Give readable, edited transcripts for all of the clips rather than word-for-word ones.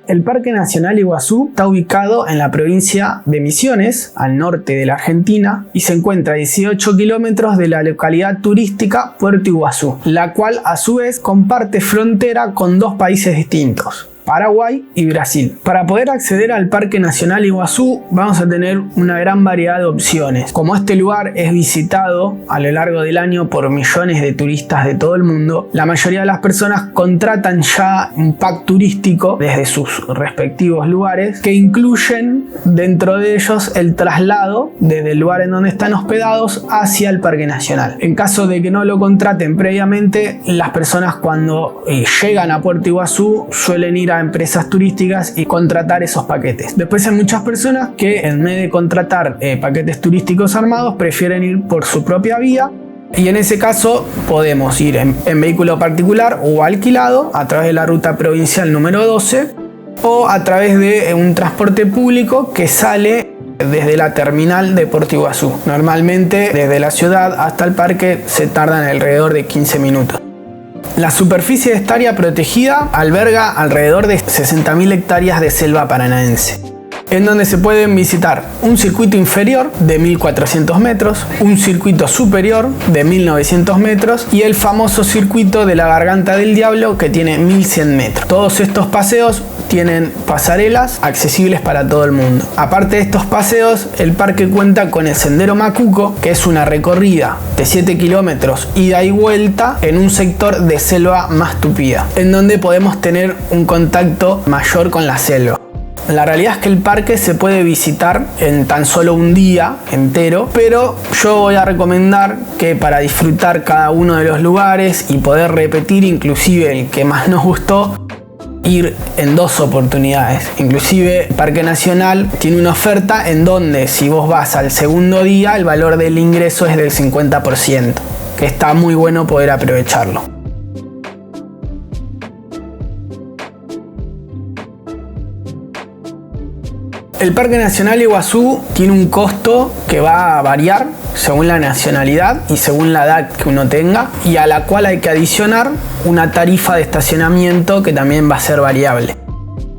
El Parque Nacional Iguazú está ubicado en la provincia de Misiones, al norte de la Argentina, y se encuentra a 18 kilómetros de la localidad turística Puerto Iguazú, la cual a su vez comparte frontera con dos países distintos, Paraguay y Brasil. Para poder acceder al Parque Nacional Iguazú vamos a tener una gran variedad de opciones. Como este lugar es visitado a lo largo del año por millones de turistas de todo el mundo, la mayoría de las personas contratan ya un pack turístico desde sus respectivos lugares que incluyen dentro de ellos el traslado desde el lugar en donde están hospedados hacia el Parque Nacional. En caso de que no lo contraten previamente, las personas cuando llegan a Puerto Iguazú suelen ir a empresas turísticas y contratar esos paquetes. Después hay muchas personas que en vez de contratar paquetes turísticos armados prefieren ir por su propia vía, y en ese caso podemos ir en vehículo particular o alquilado a través de la ruta provincial número 12 o a través de un transporte público que sale desde la terminal de Puerto Iguazú. Normalmente desde la ciudad hasta el parque se tardan alrededor de 15 minutos. La superficie de esta área protegida alberga alrededor de 60.000 hectáreas de selva paranaense, en donde se pueden visitar un circuito inferior de 1.400 metros, un circuito superior de 1.900 metros y el famoso circuito de la Garganta del Diablo, que tiene 1.100 metros. Todos estos paseos tienen pasarelas accesibles para todo el mundo. Aparte de estos paseos, el parque cuenta con el Sendero Macuco, que es una recorrida de 7 kilómetros ida y vuelta en un sector de selva más tupida, en donde podemos tener un contacto mayor con la selva. La realidad es que el parque se puede visitar en tan solo un día entero, pero yo voy a recomendar que para disfrutar cada uno de los lugares y poder repetir inclusive el que más nos gustó, ir en 2 oportunidades. Inclusive el Parque Nacional tiene una oferta en donde si vos vas al segundo día el valor del ingreso es del 50%, que está muy bueno poder aprovecharlo. El Parque Nacional Iguazú tiene un costo que va a variar según la nacionalidad y según la edad que uno tenga, y a la cual hay que adicionar una tarifa de estacionamiento que también va a ser variable.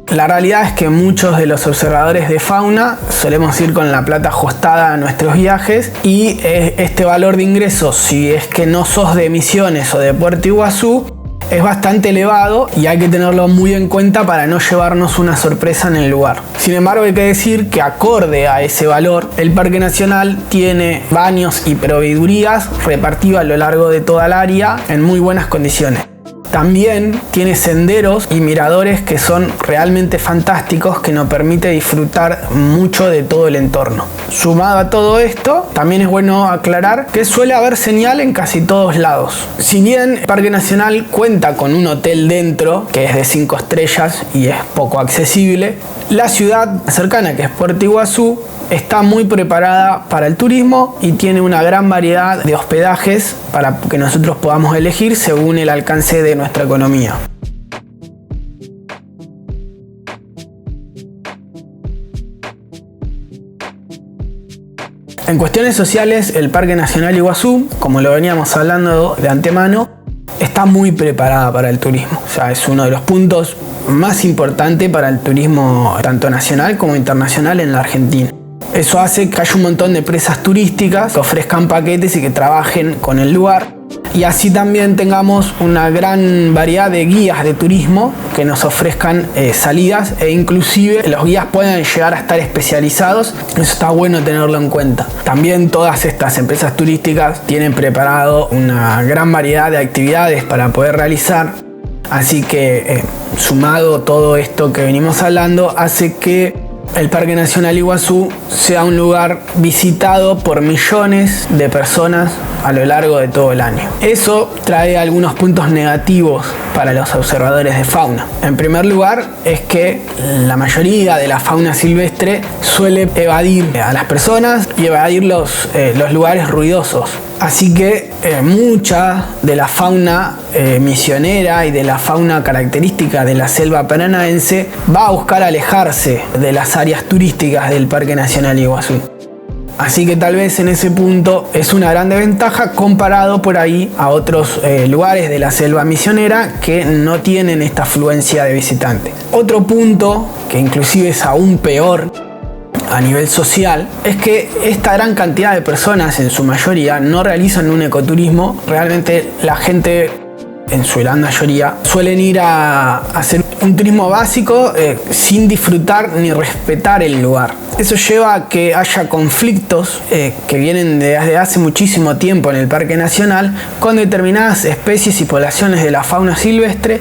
La realidad es que muchos de los observadores de fauna solemos ir con la plata ajustada a nuestros viajes, y este valor de ingresos, si es que no sos de Misiones o de Puerto Iguazú, es bastante elevado y hay que tenerlo muy en cuenta para no llevarnos una sorpresa en el lugar. Sin embargo, hay que decir que acorde a ese valor, el Parque Nacional tiene baños y proveedurías repartidos a lo largo de toda el área en muy buenas condiciones. También tiene senderos y miradores que son realmente fantásticos, que nos permite disfrutar mucho de todo el entorno. Sumado a todo esto, también es bueno aclarar que suele haber señal en casi todos lados. Si bien el Parque Nacional cuenta con un hotel dentro, que es de 5 estrellas y es poco accesible, la ciudad cercana, que es Puerto Iguazú, está muy preparada para el turismo y tiene una gran variedad de hospedajes para que nosotros podamos elegir según el alcance de nuestra economía. En cuestiones sociales, el Parque Nacional Iguazú, como lo veníamos hablando de antemano, está muy preparada para el turismo. O sea, es uno de los puntos más importantes para el turismo tanto nacional como internacional en la Argentina. Eso hace que haya un montón de empresas turísticas que ofrezcan paquetes y que trabajen con el lugar. Y así también tengamos una gran variedad de guías de turismo que nos ofrezcan salidas, e inclusive los guías puedan llegar a estar especializados. Eso está bueno tenerlo en cuenta. También todas estas empresas turísticas tienen preparado una gran variedad de actividades para poder realizar. Así que sumado todo esto que venimos hablando, hace que el Parque Nacional Iguazú sea un lugar visitado por millones de personas a lo largo de todo el año. Eso trae algunos puntos negativos para los observadores de fauna. En primer lugar, es que la mayoría de la fauna silvestre suele evadir a las personas y evadir los lugares ruidosos. Así que mucha de la fauna misionera y de la fauna característica de la selva paranaense va a buscar alejarse de las áreas turísticas del Parque Nacional Iguazú. Así que tal vez en ese punto es una gran desventaja comparado por ahí a otros lugares de la selva misionera que no tienen esta afluencia de visitantes. Otro punto que inclusive es aún peor a nivel social es que esta gran cantidad de personas, en su mayoría, no realizan un ecoturismo. Realmente la gente, en su gran mayoría, suelen ir a hacer un turismo básico sin disfrutar ni respetar el lugar. Eso lleva a que haya conflictos que vienen desde hace muchísimo tiempo en el Parque Nacional con determinadas especies y poblaciones de la fauna silvestre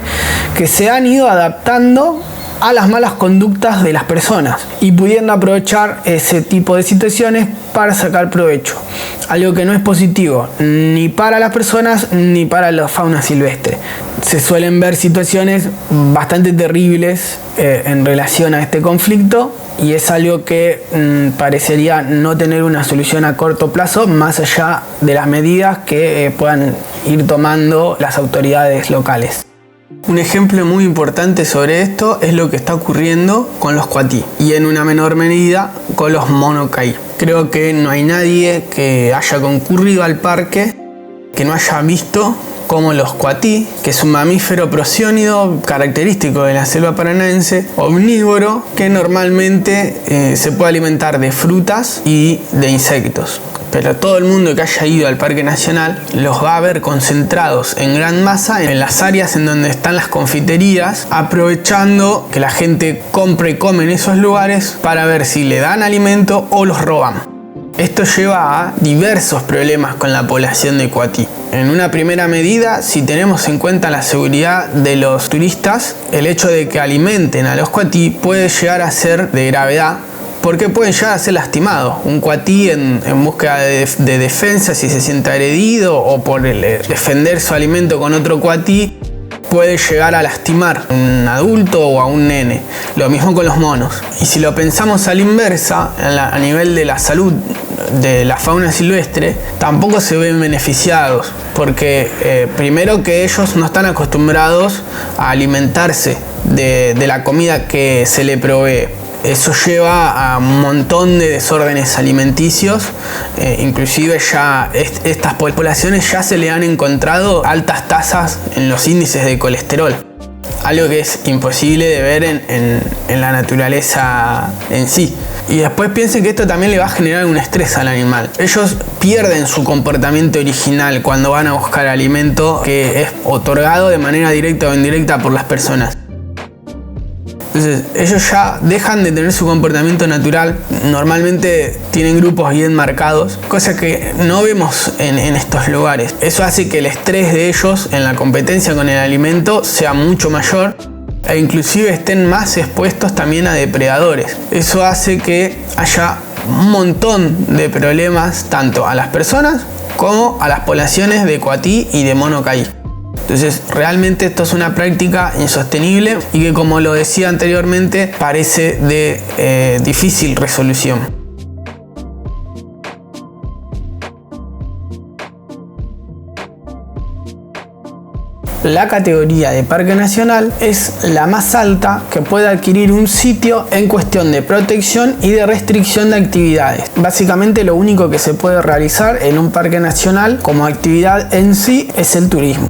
que se han ido adaptando a las malas conductas de las personas y pudiendo aprovechar ese tipo de situaciones para sacar provecho. Algo que no es positivo ni para las personas ni para la fauna silvestre. Se suelen ver situaciones bastante terribles en relación a este conflicto y es algo que parecería no tener una solución a corto plazo más allá de las medidas que puedan ir tomando las autoridades locales. Un ejemplo muy importante sobre esto es lo que está ocurriendo con los cuatí y en una menor medida con los mono caí. Creo que no hay nadie que haya concurrido al parque que no haya visto cómo los cuatí, que es un mamífero prosiónido característico de la selva paranaense, omnívoro, que normalmente se puede alimentar de frutas y de insectos. Pero todo el mundo que haya ido al Parque Nacional los va a ver concentrados en gran masa en las áreas en donde están las confiterías, aprovechando que la gente compra y come en esos lugares para ver si le dan alimento o los roban. Esto lleva a diversos problemas con la población de cuatí. En una primera medida, si tenemos en cuenta la seguridad de los turistas, el hecho de que alimenten a los cuatí puede llegar a ser de gravedad, porque pueden llegar a ser lastimados. Un cuatí en búsqueda de defensa, si se siente agredido o por defender su alimento con otro cuatí, puede llegar a lastimar a un adulto o a un nene. Lo mismo con los monos. Y si lo pensamos a la inversa, a nivel de la salud de la fauna silvestre, tampoco se ven beneficiados, porque primero que ellos no están acostumbrados a alimentarse de la comida que se le provee. Eso lleva a un montón de desórdenes alimenticios, inclusive ya estas poblaciones ya se le han encontrado altas tasas en los índices de colesterol, algo que es imposible de ver en la naturaleza en sí. Y después piensen que esto también le va a generar un estrés al animal. Ellos pierden su comportamiento original cuando van a buscar alimento que es otorgado de manera directa o indirecta por las personas. Entonces ellos ya dejan de tener su comportamiento natural, normalmente tienen grupos bien marcados, cosa que no vemos en estos lugares. Eso hace que el estrés de ellos en la competencia con el alimento sea mucho mayor e inclusive estén más expuestos también a depredadores. Eso hace que haya un montón de problemas tanto a las personas como a las poblaciones de cuatí y de mono caí. Entonces realmente esto es una práctica insostenible y que, como lo decía anteriormente, parece de difícil resolución. La categoría de Parque Nacional es la más alta que puede adquirir un sitio en cuestión de protección y de restricción de actividades. Básicamente lo único que se puede realizar en un parque nacional como actividad en sí es el turismo.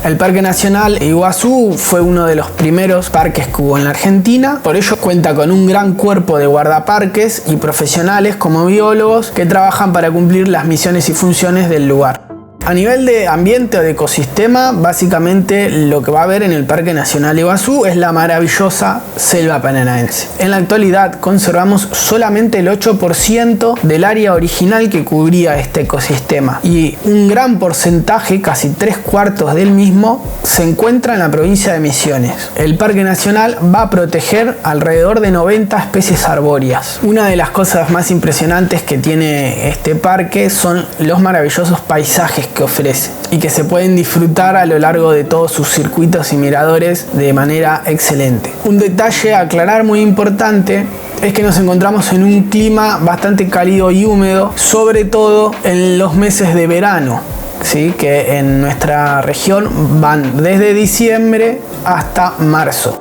El Parque Nacional Iguazú fue uno de los primeros parques que hubo en la Argentina, por ello cuenta con un gran cuerpo de guardaparques y profesionales como biólogos que trabajan para cumplir las misiones y funciones del lugar. A nivel de ambiente o de ecosistema, básicamente lo que va a haber en el Parque Nacional Iguazú es la maravillosa selva paranaense. En la actualidad conservamos solamente el 8% del área original que cubría este ecosistema y un gran porcentaje, casi 3/4 del mismo, se encuentra en la provincia de Misiones. El Parque Nacional va a proteger alrededor de 90 especies arbóreas. Una de las cosas más impresionantes que tiene este parque son los maravillosos paisajes que ofrece y que se pueden disfrutar a lo largo de todos sus circuitos y miradores de manera excelente. Un detalle a aclarar muy importante es que nos encontramos en un clima bastante cálido y húmedo, sobre todo en los meses de verano, ¿sí? Que en nuestra región van desde diciembre hasta marzo.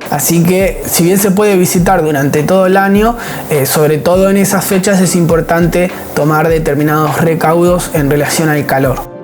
Así que si bien se puede visitar durante todo el año, sobre todo en esas fechas es importante tomar determinados recaudos en relación al calor.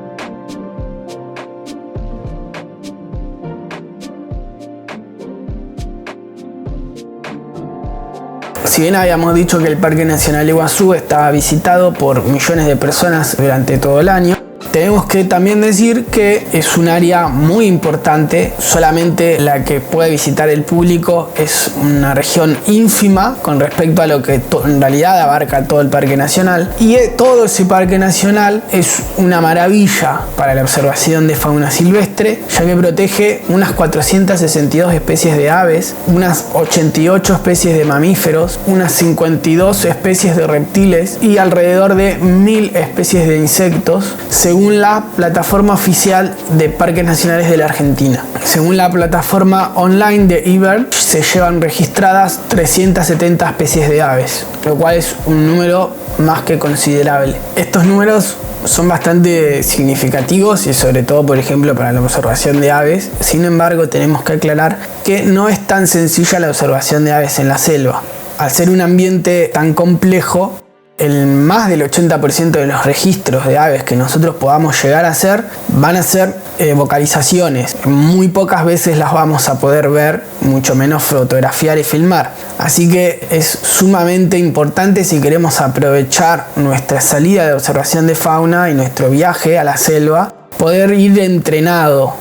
Si bien habíamos dicho que el Parque Nacional Iguazú estaba visitado por millones de personas durante todo el año, tenemos que también decir que es un área muy importante, solamente la que puede visitar el público, es una región ínfima con respecto a lo que en realidad abarca todo el Parque Nacional, y todo ese Parque Nacional es una maravilla para la observación de fauna silvestre, ya que protege unas 462 especies de aves, unas 88 especies de mamíferos, unas 52 especies de reptiles y alrededor de 1000 especies de insectos, según la plataforma oficial de Parques Nacionales de la Argentina. Según la plataforma online de eBird, se llevan registradas 370 especies de aves, lo cual es un número más que considerable. Estos números son bastante significativos y sobre todo, por ejemplo, para la observación de aves. Sin embargo, tenemos que aclarar que no es tan sencilla la observación de aves en la selva. Al ser un ambiente tan complejo, el más del 80% de los registros de aves que nosotros podamos llegar a hacer van a ser vocalizaciones. Muy pocas veces las vamos a poder ver, mucho menos fotografiar y filmar. Así que es sumamente importante, si queremos aprovechar nuestra salida de observación de fauna y nuestro viaje a la selva, poder ir entrenado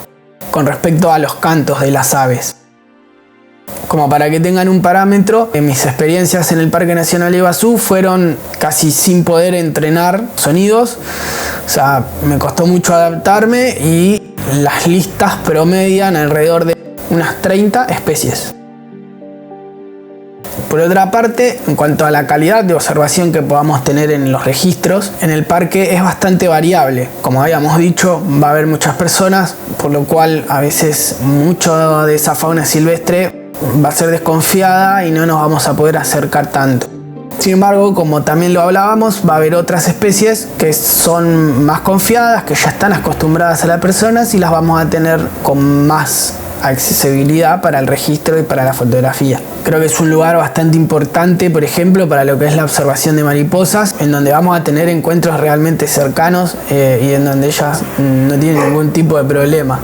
con respecto a los cantos de las aves. Como para que tengan un parámetro, en mis experiencias en el Parque Nacional Iguazú fueron casi sin poder entrenar sonidos, o sea, me costó mucho adaptarme y las listas promedian alrededor de unas 30 especies. Por otra parte, en cuanto a la calidad de observación que podamos tener en los registros, en el parque es bastante variable. Como habíamos dicho, va a haber muchas personas, por lo cual a veces mucho de esa fauna silvestre va a ser desconfiada y no nos vamos a poder acercar tanto. Sin embargo, como también lo hablábamos, va a haber otras especies que son más confiadas, que ya están acostumbradas a las personas y las vamos a tener con más accesibilidad para el registro y para la fotografía. Creo que es un lugar bastante importante, por ejemplo, para lo que es la observación de mariposas, en donde vamos a tener encuentros realmente cercanos y en donde ellas no tienen ningún tipo de problema.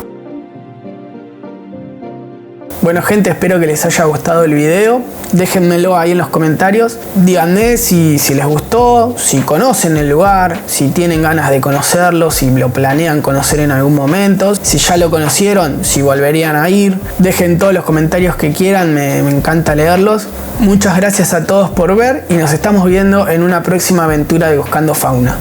Bueno gente, espero que les haya gustado el video, déjenmelo ahí en los comentarios, díganme si les gustó, si conocen el lugar, si tienen ganas de conocerlo, si lo planean conocer en algún momento, si ya lo conocieron, si volverían a ir, dejen todos los comentarios que quieran, me encanta leerlos. Muchas gracias a todos por ver y nos estamos viendo en una próxima aventura de Buscando Fauna.